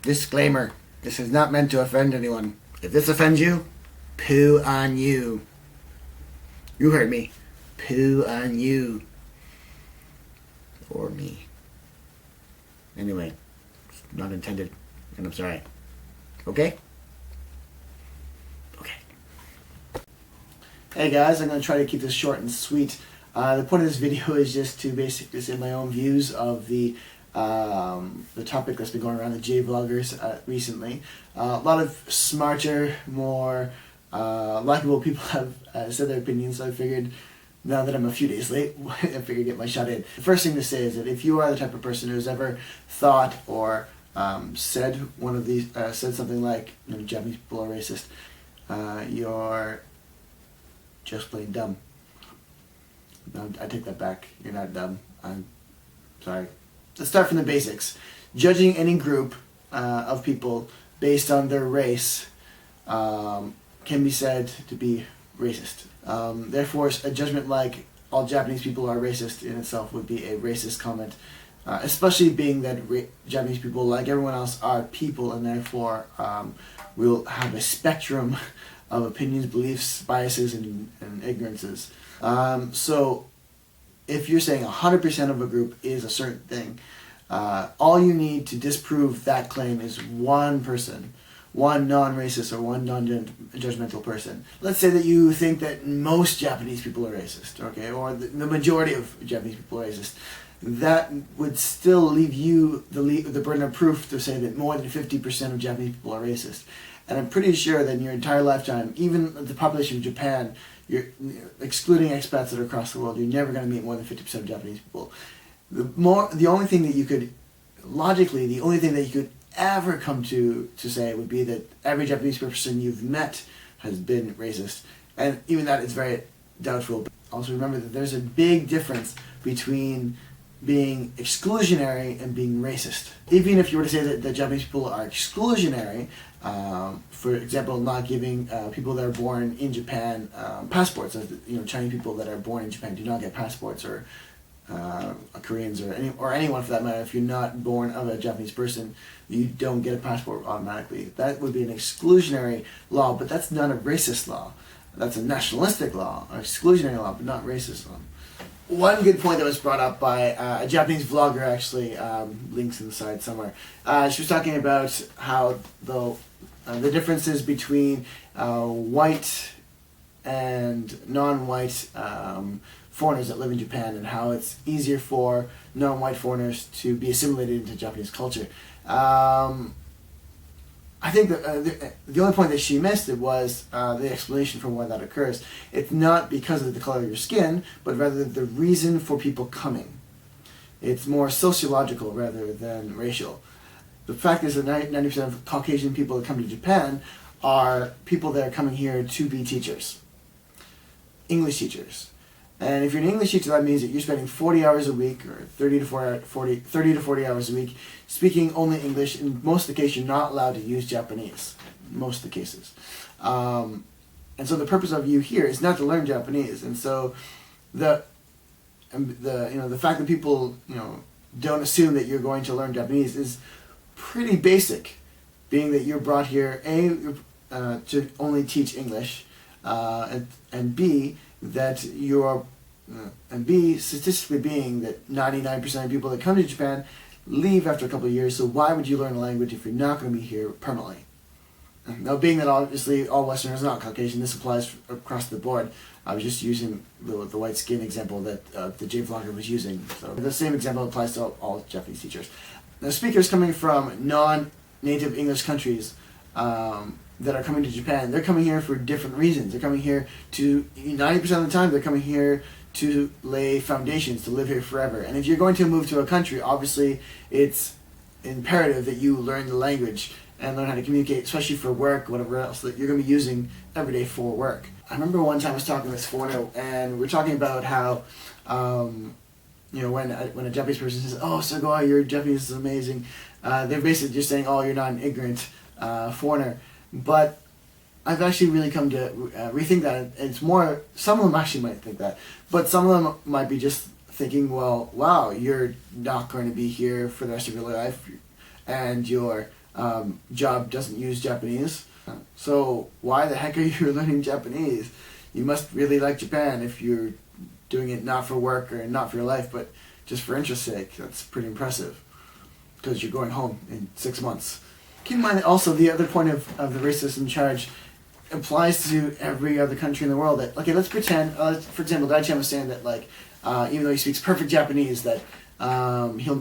Disclaimer, this is not meant to offend anyone. If this offends you, poo on you. You heard me. Poo on you. Or me. Anyway, not intended, and I'm sorry. Okay? Okay. Hey guys, I'm going to try to keep this short and sweet. The point of this video is just to basically say my own views of the topic that's been going around the jvlogers recently. A lot of smarter, more likable people have said their opinions, so I figured, now that I'm a few days late, I figured get my shot in. The first thing to say is that if you are the type of person who's ever thought or said one of these, said something like, Japanese people are racist, you're just plain dumb. No, I take that back. You're not dumb. I'm sorry. Let's start from the basics. Judging any group of people based on their race can be said to be racist. Therefore, a judgment like all Japanese people are racist in itself would be a racist comment, especially being that Japanese people, like everyone else, are people, and therefore will have a spectrum of opinions, beliefs, biases, and ignorances. So if you're saying 100% of a group is a certain thing, all you need to disprove that claim is one person, one non-racist or one non-judgmental person. Let's say that you think that most Japanese people are racist, okay, or the majority of Japanese people are racist. That would still leave you the burden of proof to say that more than 50% of Japanese people are racist. And I'm pretty sure that in your entire lifetime, even the population of Japan, you're excluding expats that are across the world, you're never going to meet more than 50% of Japanese people. The only thing that you could, logically, the only thing that you could ever come to say would be that every Japanese person you've met has been racist. And even that is very doubtful. Also remember that there's a big difference between being exclusionary and being racist. Even if you were to say that Japanese people are exclusionary, for example, not giving people that are born in Japan passports. Chinese people that are born in Japan do not get passports, or Koreans, or anyone for that matter. If you're not born of a Japanese person, you don't get a passport automatically. That would be an exclusionary law, but that's not a racist law. That's a nationalistic law, or exclusionary law, but not racist law. One good point that was brought up by a Japanese vlogger, actually, links in the side somewhere. She was talking about how the differences between white and non-white foreigners that live in Japan, and how it's easier for non-white foreigners to be assimilated into Japanese culture. I think that the only point that she missed was the explanation for why that occurs. It's not because of the color of your skin, but rather the reason for people coming. It's more sociological rather than racial. The fact is that 90% of Caucasian people that come to Japan are people that are coming here to be teachers, English teachers. And if you're an English teacher, that means that you're spending 40 hours a week, or 30 to 40 hours a week, speaking only English. In most of the cases, you're not allowed to use Japanese. Most of the cases. And so the purpose of you here is not to learn Japanese. And so the fact that people don't assume that you're going to learn Japanese is pretty basic, being that you're brought here to only teach English, and B, that you're, and B, statistically being that 99% of people that come to Japan leave after a couple of years, so why would you learn a language if you're not going to be here permanently? Now, being that obviously all Westerners are not Caucasian, this applies across the board. I was just using the white skin example that the jvlogger was using. So the same example applies to all Japanese teachers. Now, speakers coming from non-native English countries that are coming to Japan, they're coming here for different reasons. They're coming here to, 90% of the time, they're coming here to lay foundations, to live here forever. And if you're going to move to a country, obviously it's imperative that you learn the language and learn how to communicate, especially for work, whatever else that you're going to be using every day for work. I remember one time I was talking to this foreigner, and we were talking about how, when a Japanese person says, "Oh, Sugoi, your Japanese is amazing," they're basically just saying, "Oh, you're not an ignorant foreigner." But I've actually really come to rethink that. It's more, some of them actually might think that, but some of them might be just thinking, well, wow, you're not going to be here for the rest of your life, and you're job doesn't use Japanese. So why the heck are you learning Japanese? You must really like Japan if you're doing it not for work or not for your life, but just for interest's sake. That's pretty impressive, because you're going home in 6 months. Keep in mind also the other point of the racism charge applies to every other country in the world. That, okay, let's pretend, for example, Dai-chan was saying that, like, even though he speaks perfect Japanese, that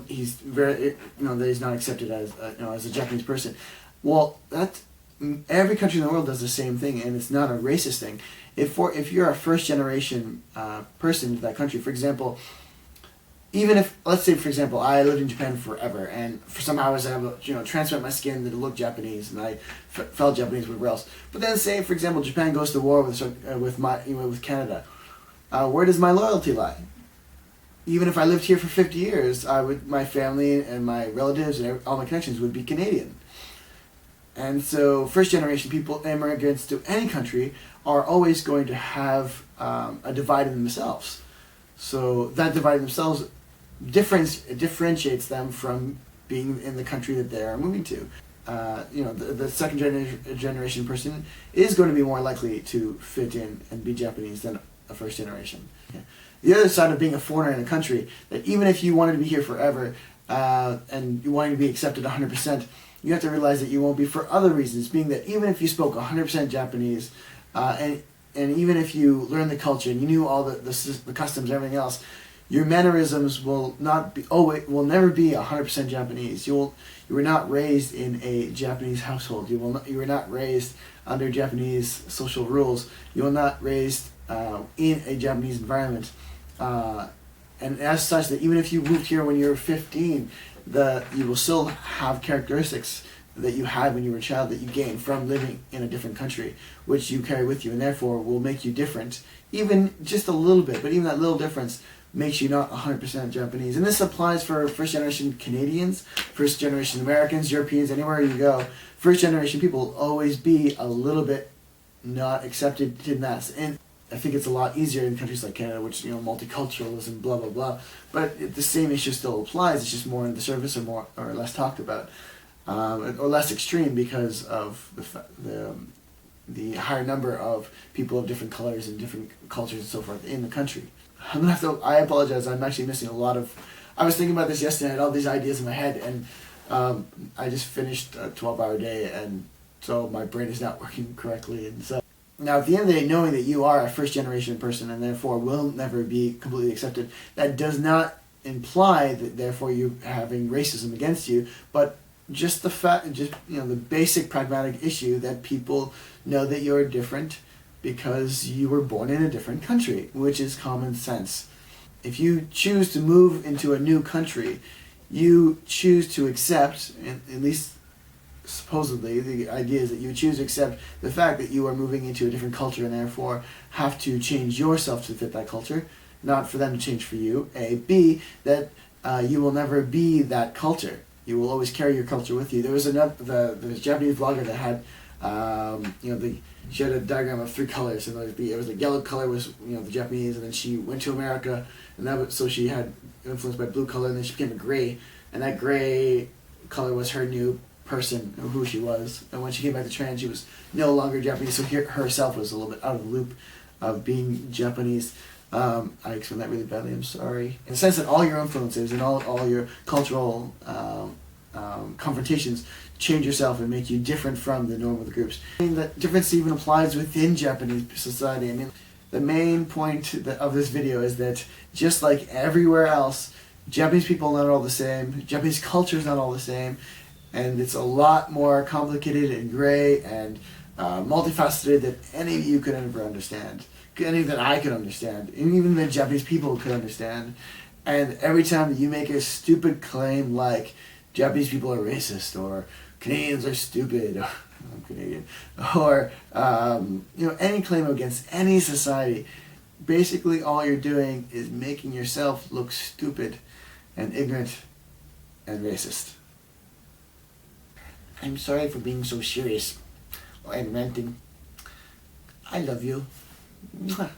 he's very, that he's not accepted as as a Japanese person. Well, that every country in the world does the same thing, and it's not a racist thing. If you're a first generation person to that country, for example, even if, let's say, for example, I lived in Japan forever, and for somehow I was able to, transplant my skin to look Japanese, and I felt Japanese, whatever else. But then, say, for example, Japan goes to war with Canada. Where does my loyalty lie? Even if I lived here for 50 years, my family and my relatives and all my connections would be Canadian. And so, first generation people, immigrants to any country, are always going to have a divide in themselves. So that divide in themselves differentiates them from being in the country that they are moving to. The second generation person is going to be more likely to fit in and be Japanese than a first generation. Yeah. The other side of being a foreigner in a country, that even if you wanted to be here forever and you wanted to be accepted 100%, you have to realize that you won't be for other reasons, being that even if you spoke 100% Japanese and even if you learned the culture and you knew all the customs and everything else, your mannerisms will never be 100% Japanese. You were not raised in a Japanese household. You were not raised under Japanese social rules. You were not raised in a Japanese environment. And as such, that even if you moved here when you were 15, you will still have characteristics that you had when you were a child that you gained from living in a different country, which you carry with you, and therefore will make you different, even just a little bit. But even that little difference makes you not 100% Japanese. And this applies for first generation Canadians, first generation Americans, Europeans, anywhere you go. First generation people will always be a little bit not accepted in that. And I think it's a lot easier in countries like Canada, which, multiculturalism, blah, blah, blah. But the same issue still applies. It's just more in the surface or less talked about. Or less extreme because of the higher number of people of different colors and different cultures and so forth in the country. I apologize, I'm actually missing a lot of... I was thinking about this yesterday, I had all these ideas in my head, and I just finished a 12-hour day, and so my brain is not working correctly. And so now, at the end of the day, knowing that you are a first-generation person and therefore will never be completely accepted, that does not imply that therefore you're having racism against you, but just the fact, the basic pragmatic issue that people know that you're different because you were born in a different country, which is common sense. If you choose to move into a new country, you choose to accept, at least supposedly, the idea is that you choose to accept the fact that you are moving into a different culture and therefore have to change yourself to fit that culture, not for them to change for you. A. B, that you will never be that culture. You will always carry your culture with you. There was the Japanese vlogger that had, she had a diagram of 3 colors, and it was like yellow color was the Japanese, and then she went to America, and so she had influenced by blue color, and then she became a gray, and that gray color was her new person, or who she was. And when she came back to Japan, she was no longer Japanese, so herself was a little bit out of the loop of being Japanese. I explained that really badly, I'm sorry. In the sense that all your influences and all your cultural confrontations change yourself and make you different from the norm of the groups. I mean, that difference even applies within Japanese society. I mean, the main point of this video is that just like everywhere else, Japanese people are not all the same, Japanese culture is not all the same, and it's a lot more complicated and gray and multifaceted than any of you could ever understand. Any that I could understand, and even the Japanese people could understand. And every time that you make a stupid claim like Japanese people are racist, or Canadians are stupid, or I'm Canadian, or any claim against any society, basically all you're doing is making yourself look stupid and ignorant and racist. I'm sorry for being so serious and ranting. I love you. Mwah.